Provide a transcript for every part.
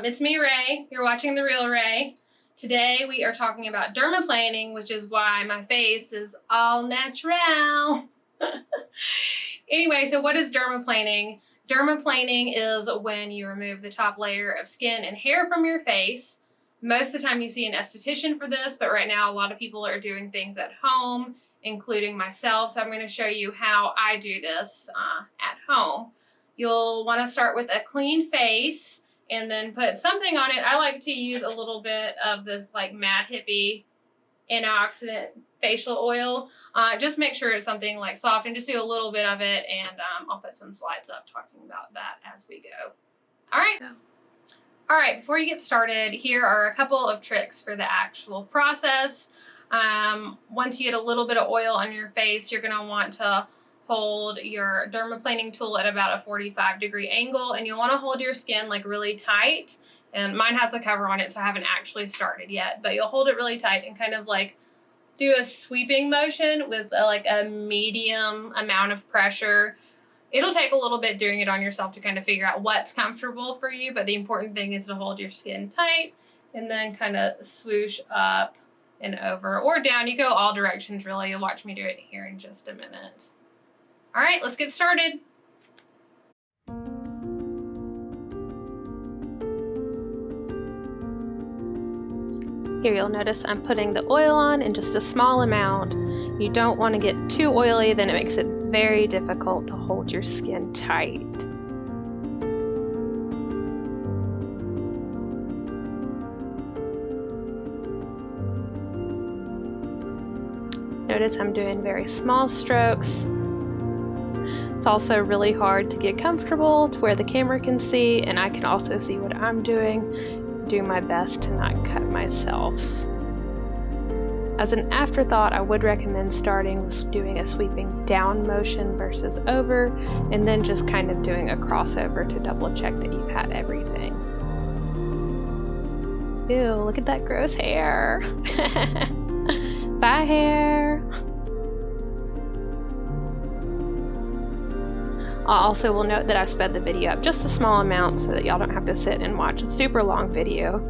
It's me, Ray. You're watching TheReelRae. Today we are talking about dermaplaning, which is why my face is all natural. Anyway, so what is dermaplaning? Dermaplaning is when you remove the top layer of skin and hair from your face. Most of the time you see an esthetician for this, but right now a lot of people are doing things at home, including myself. So I'm going to show you how I do this at home. You'll want to start with a clean face and then put something on it. I like to use a little bit of this like Mad Hippie antioxidant facial oil. Just make sure it's something like soft and just do a little bit of it, and I'll put some slides up talking about that as we go. All right, before you get started, here are a couple of tricks for the actual process. Once you get a little bit of oil on your face, you're going to want to hold your dermaplaning tool at about a 45-degree angle, and you'll want to hold your skin like really tight. And mine has the cover on it, so I haven't actually started yet, but you'll hold it really tight and kind of like do a sweeping motion with like a medium amount of pressure. It'll take a little bit doing it on yourself to kind of figure out what's comfortable for you, but the important thing is to hold your skin tight and then kind of swoosh up and over or down. You go all directions really. You'll watch me do it here in just a minute. All right, let's get started. Here you'll notice I'm putting the oil on in just a small amount. You don't want to get too oily, then it makes it very difficult to hold your skin tight. Notice I'm doing very small strokes. It's also really hard to get comfortable to where the camera can see, and I can also see what I'm doing. Do my best to not cut myself. As an afterthought, I would recommend starting with doing a sweeping down motion versus over, and then just kind of doing a crossover to double check that you've had everything. Ew, look at that gross hair. Bye, hair. I also will note that I've sped the video up just a small amount so that y'all don't have to sit and watch a super long video.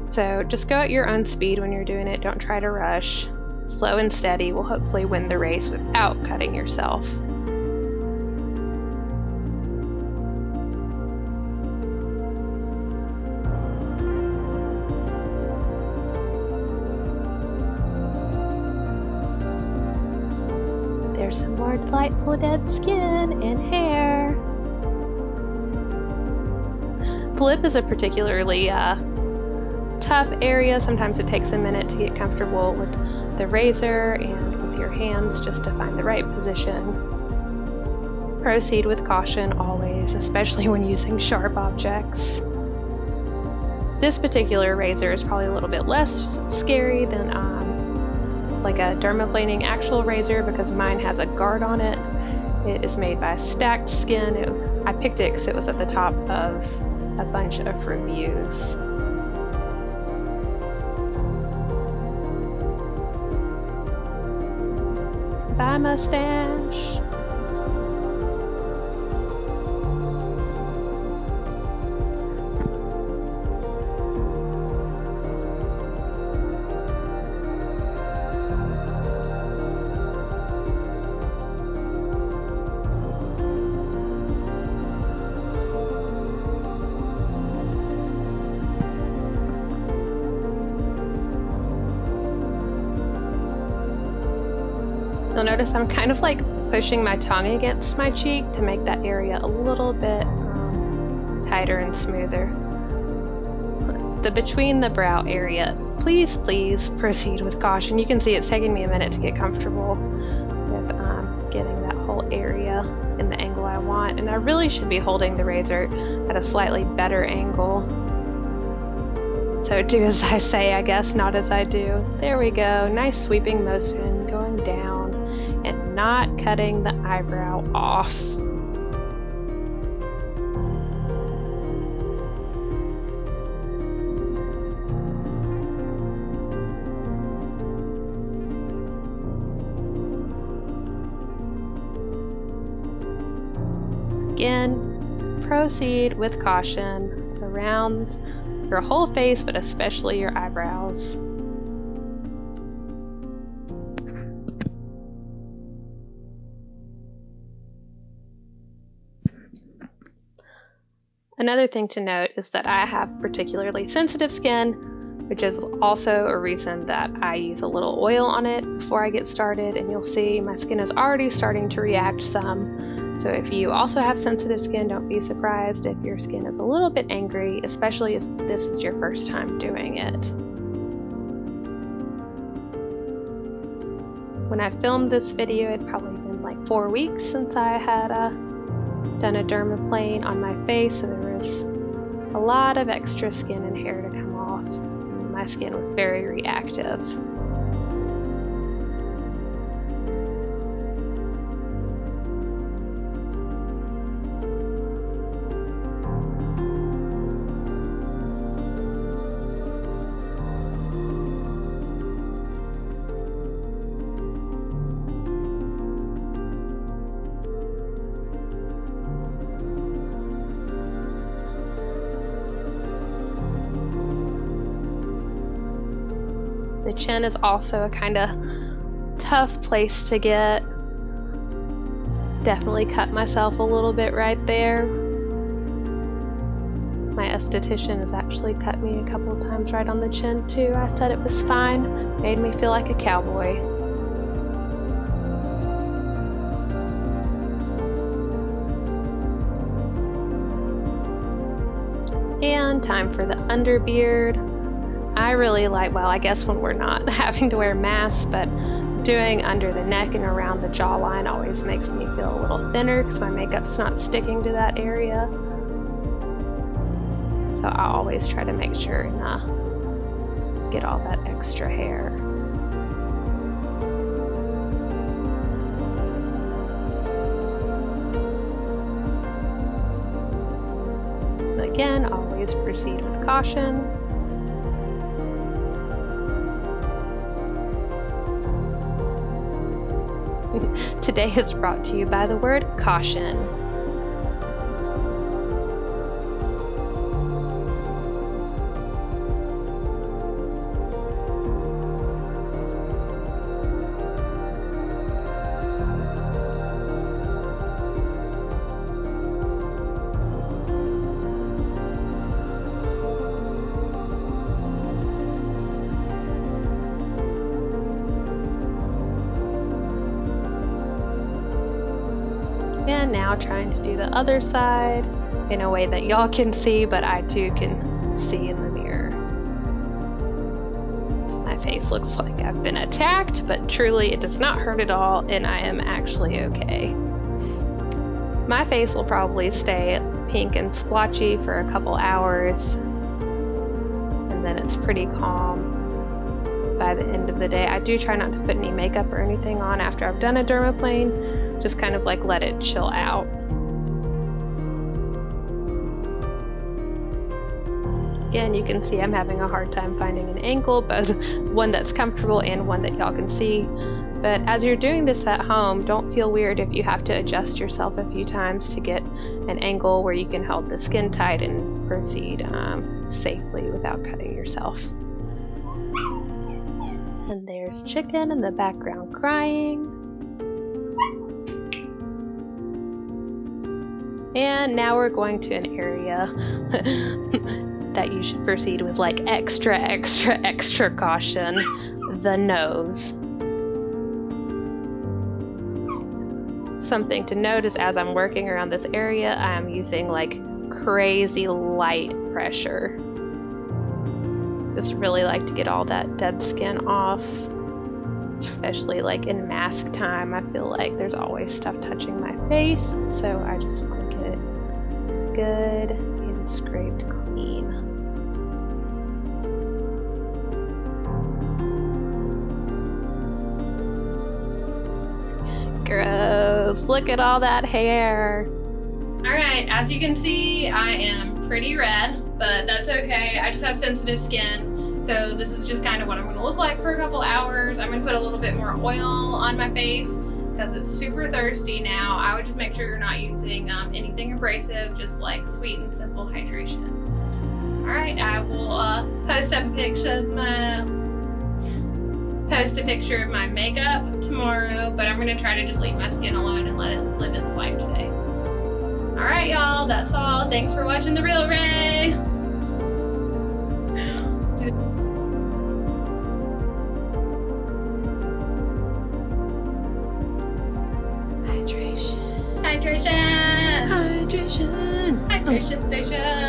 So just go at your own speed when you're doing it. Don't try to rush. Slow and steady will hopefully win the race without cutting yourself. There's some more delightful dead skin and hair. The lip is a particularly tough area. Sometimes it takes a minute to get comfortable with the razor and with your hands just to find the right position. Proceed with caution always, especially when using sharp objects. This particular razor is probably a little bit less scary than like a dermaplaning actual razor because mine has a guard on it. It is made by Stacked Skin. I picked it because it was at the top of a bunch of reviews. Bye, mustache. You'll notice I'm kind of like pushing my tongue against my cheek to make that area a little bit tighter and smoother. The between the brow area, please proceed with caution. You can see it's taking me a minute to get comfortable with getting that whole area in the angle I want, and I really should be holding the razor at a slightly better angle. So do as I say, I guess, not as I do. There we go, nice sweeping motion going down and not cutting the eyebrow off. Again, proceed with caution. The around your whole face, but especially your eyebrows. Another thing to note is that I have particularly sensitive skin, which is also a reason that I use a little oil on it before I get started, and you'll see my skin is already starting to react some. So if you also have sensitive skin, don't be surprised if your skin is a little bit angry, especially if this is your first time doing it. When I filmed this video, it'd probably been like 4 weeks since I had done a dermaplane on my face, so there was a lot of extra skin and hair to come off. My skin was very reactive. The chin is also a kind of tough place to get. Definitely cut myself a little bit right there. My esthetician has actually cut me a couple of times right on the chin too. I said it was fine. Made me feel like a cowboy. And time for the underbeard. I really like, well, I guess when we're not having to wear masks, but doing under the neck and around the jawline always makes me feel a little thinner because my makeup's not sticking to that area. So I always try to make sure and get all that extra hair. Again, always proceed with caution. Today is brought to you by the word caution. And now trying to do the other side in a way that y'all can see, but I too can see in the mirror. My face looks like I've been attacked, but truly it does not hurt at all, and I am actually okay. My face will probably stay pink and splotchy for a couple hours, and then it's pretty calm by the end of the day. I do try not to put any makeup or anything on after I've done a dermaplane, just kind of like let it chill out. Again, you can see I'm having a hard time finding an angle, both one that's comfortable and one that y'all can see. But as you're doing this at home, don't feel weird if you have to adjust yourself a few times to get an angle where you can hold the skin tight and proceed safely without cutting yourself. And there's Chicken in the background crying. And now we're going to an area that you should proceed with like extra caution, the nose. Something to note is as I'm working around this area, I'm using like crazy light pressure. Just really like to get all that dead skin off, especially like in mask time. I feel like there's always stuff touching my face, so I just want to get it good and scraped clean. Gross, look at all that hair. All right, as you can see, I am pretty red, but that's okay. I just have sensitive skin, so this is just kind of what I'm gonna look like for a couple hours. I'm gonna put a little bit more oil on my face because it's super thirsty now. I would just make sure you're not using anything abrasive, just like sweet and simple hydration. right. I will post a picture of my makeup tomorrow, but I'm gonna try to just leave my skin alone and let it live its life today. All right, y'all, that's all. Thanks for watching TheReelRae. Hydration. Hydration. Hydration station.